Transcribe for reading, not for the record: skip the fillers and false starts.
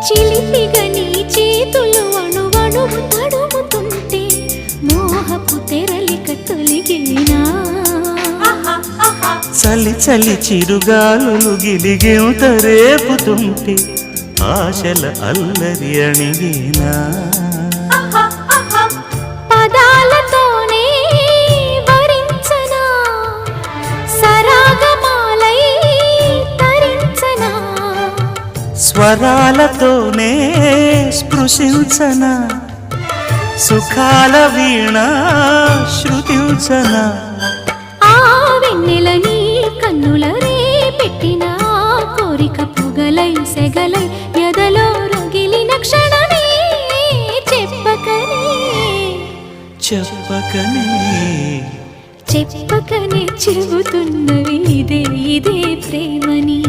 చిలిపిగా నీ చేతులు అణువణువు తడుముతుంటే మోహపు తెరలిక తొలిగేనా చలి చలి చిరుగాలులు గిలిగింత రేపుతుంటే ఆశల అల్లరి అణిగేనా పదాలతోనే వరించనా సరాగమాలై తరించనా స్వరాలతోనే స్పృశించనా సుఖాల వీణ శృతించనా ఆ వెన్నెల నీ కన్నుల రే పెట్టిన కోరిక పొగలై సెగలై ఎదలో రగిలిన క్షణమే చెప్పకనే చెప్పకనే చెప్పకనే చెబుతున్నవి ఇదే ఇదే ప్రేమని